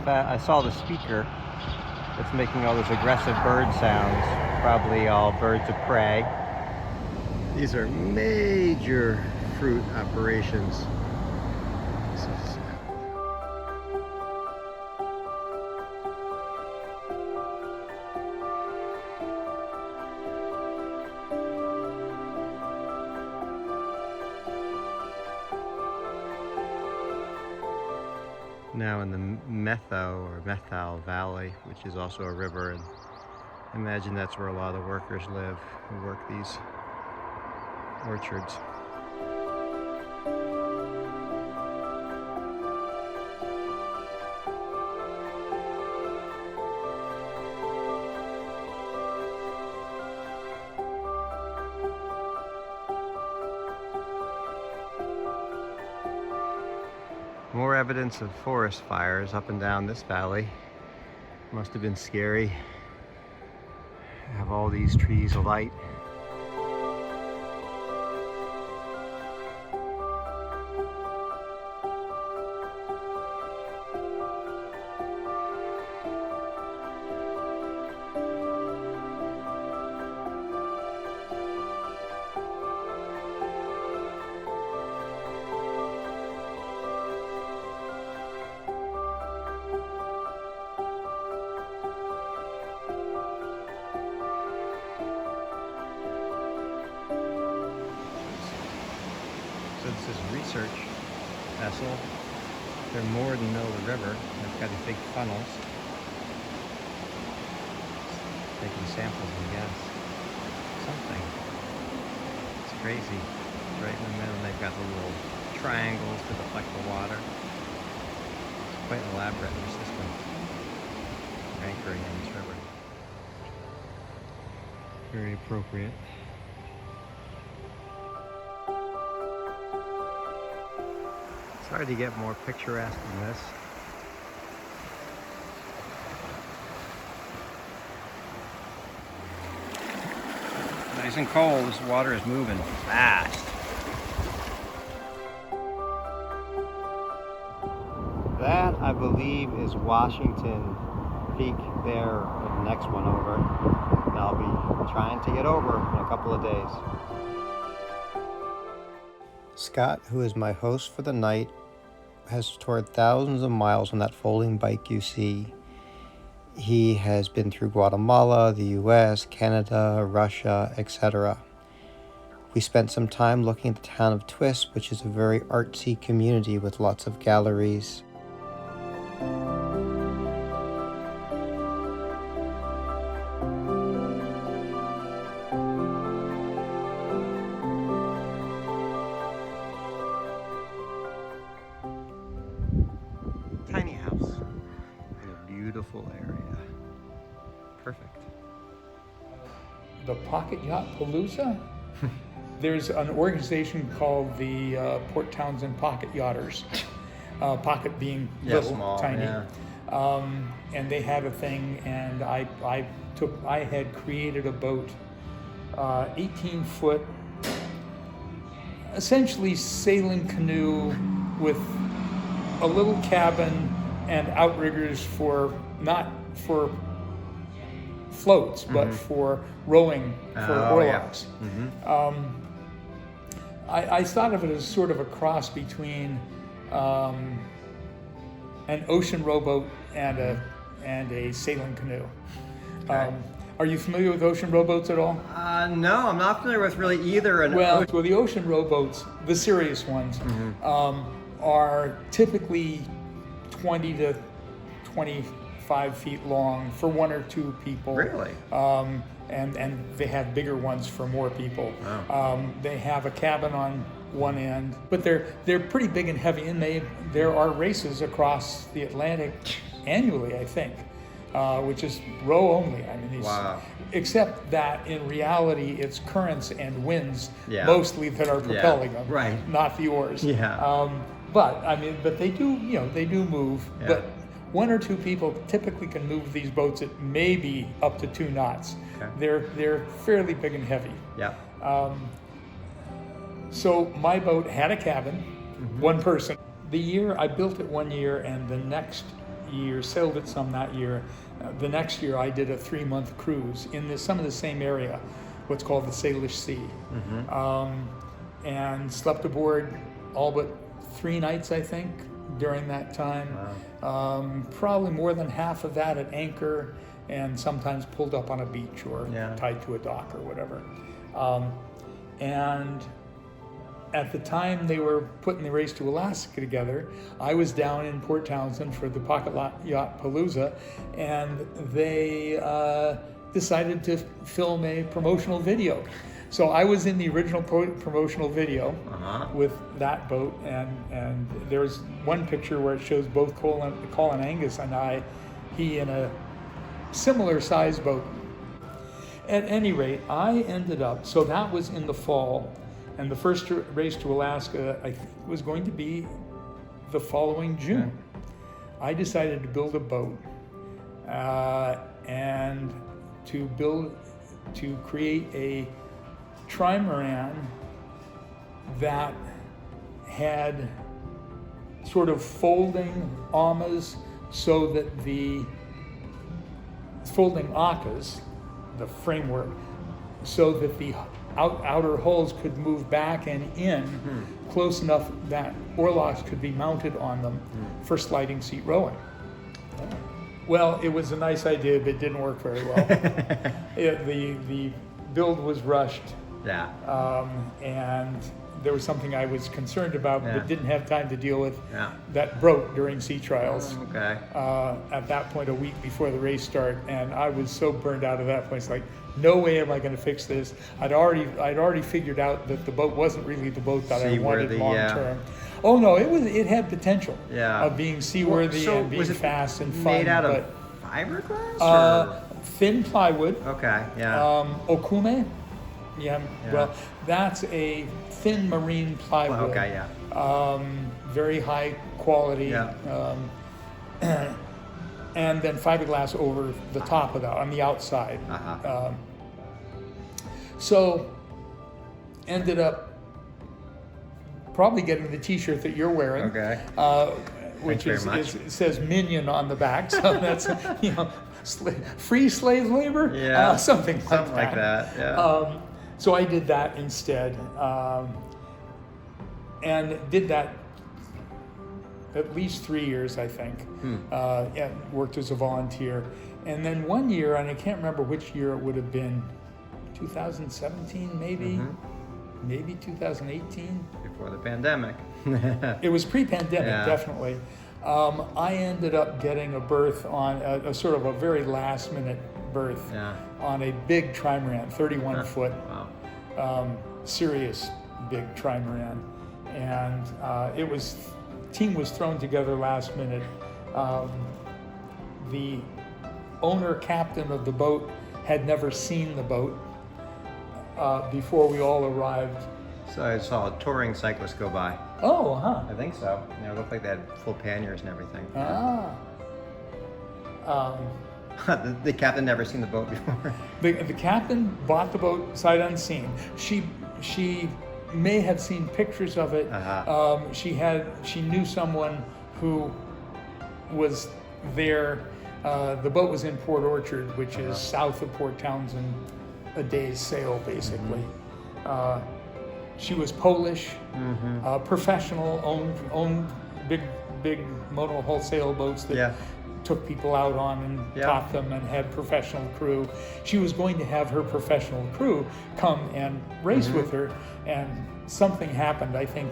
I saw the speaker that's making all those aggressive bird sounds, probably all birds of prey. These are major fruit operations. Now in the Methal Valley, which is also a river, and I imagine that's where a lot of the workers live who work these orchards. More evidence of forest fires up and down this valley. Must have been scary. Have all these trees alight. So this is a research vessel. They're moored in the middle of the river. They've got these big funnels. Taking samples, I guess. Something. It's crazy. Right in the middle, they've got the little triangles to deflect the water. It's quite elaborate, their system. They're anchoring in this river. Very appropriate. It's hard to get more picturesque than this. Nice and cold, this water is moving fast. That, I believe, is Washington Peak there, the next one over. And I'll be trying to get over in a couple of days. Scott, who is my host for the night, has toured thousands of miles on that folding bike you see. He has been through Guatemala, the US, Canada, Russia, etc. We spent some time looking at the town of Twisp, which is a very artsy community with lots of galleries. Tiny house in a beautiful area. Perfect. The Pocket Yacht Palooza? There's an organization called the Port Townsend Pocket Yachters. Pocket being little, small, tiny. Yeah. And they had a thing, and I had created a boat, 18-foot, essentially sailing canoe with a little cabin and outriggers for, not for floats, but for rowing for oarlocks. Yeah. I thought of it as sort of a cross between an ocean rowboat and a sailing canoe. Okay. Are you familiar with ocean rowboats at all? No, I'm not familiar with really either. Well, the ocean rowboats, the serious ones, are typically 20 to 25 feet long for one or two people. Really? And they have bigger ones for more people. Wow. They have a cabin on one end, but they're pretty big and heavy, and there are races across the Atlantic annually, I think, which is row only. I mean, wow. Except that in reality, it's currents and winds mostly that are propelling them, right? Not the oars. Yeah. But they do move. Yeah. But one or two people typically can move these boats at maybe up to 2 knots. Okay. They're fairly big and heavy. Yeah. So my boat had a cabin, one person. I built it one year, and the next year, sailed it some that year. The next year I did a 3-month cruise in some of the same area, what's called the Salish Sea. And slept aboard all but 3 nights, I think, during that time. Wow. Probably more than half of that at anchor, and sometimes pulled up on a beach or tied to a dock or whatever. And at the time they were putting the Race to Alaska together, I was down in Port Townsend for the Pocket Yacht Palooza, and they decided to film a promotional video. So I was in the original promotional video with that boat, and there's one picture where it shows both Colin Angus and he in a similar size boat. At any rate, I ended up, so that was in the fall, and the first Race to Alaska, I think, was going to be the following June. I decided to build a boat and to create a trimaran that had sort of folding amas, so that the folding acas, the framework, so that the outer hulls could move back and in close enough that oarlocks could be mounted on them for sliding seat rowing. Well, it was a nice idea, but it didn't work very well. The build was rushed. And there was something I was concerned about, but didn't have time to deal with. That broke during sea trials. At that point, a week before the race start, and I was so burned out at that point. It's like, no way am I going to fix this. I'd already figured out that the boat wasn't really the boat that I wanted long term. Oh no, it had potential of being seaworthy and being fast and fun. Made out of fiberglass? Thin plywood. Okume. Well, that's a thin marine plywood. Very high quality. And then fiberglass over the top of that, on the outside. So, ended up probably getting the T-shirt that you're wearing. Which it says Minion on the back, so that's free slave labor, something like that. So I did that instead, and did that at least 3 years, I think. Worked as a volunteer, and then one year, and I can't remember which year it would have been, 2017 maybe. Maybe 2018. Before the pandemic. It was pre-pandemic, definitely. I ended up getting a berth on a sort of a very last-minute berth on a big trimaran, 31 foot, serious big trimaran, and team was thrown together last minute. The owner captain of the boat had never seen the boat before we all arrived. So I saw a touring cyclist go by. I think so. It looked like they had full panniers and everything. The captain never seen the boat before. The captain bought the boat sight unseen. She may have seen pictures of it. She knew someone who was there. The boat was in Port Orchard, which is south of Port Townsend, a day's sail basically. She was Polish, professional, owned big monohull sailboats that took people out on and taught them, and had professional crew. She was going to have her professional crew come and race with her, and something happened. I think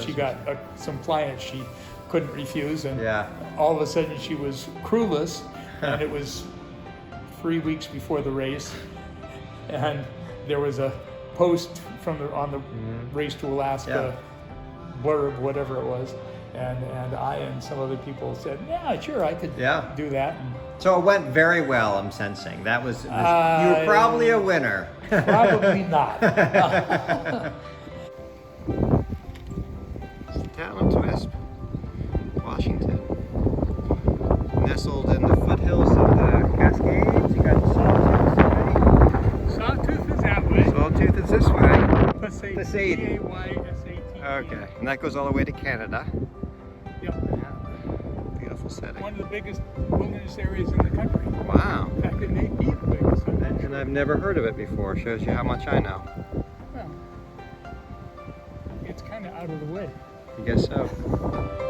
she got some clients she couldn't refuse, and all of a sudden she was crewless, and it was 3 weeks before the race, and there was a post on the Race to Alaska blurb, whatever it was, and I and some other people said, sure, I could do that. And so it went very well, I'm sensing. That was, you were probably a winner. Probably not. It's the town of Twisp, Washington. Nestled in the foothills of the Cascades. You got Sawtooth, right? Sawtooth is that way. Sawtooth is this way. Passaic. P-A-Y-S-A-T. Okay, and that goes all the way to Canada. Yep. Beautiful setting. One of the biggest wilderness areas in the country. Wow. In fact, it may be the biggest. I'm not And sure. I've never heard of it before. Shows you how much I know. Well, it's kind of out of the way. I guess so.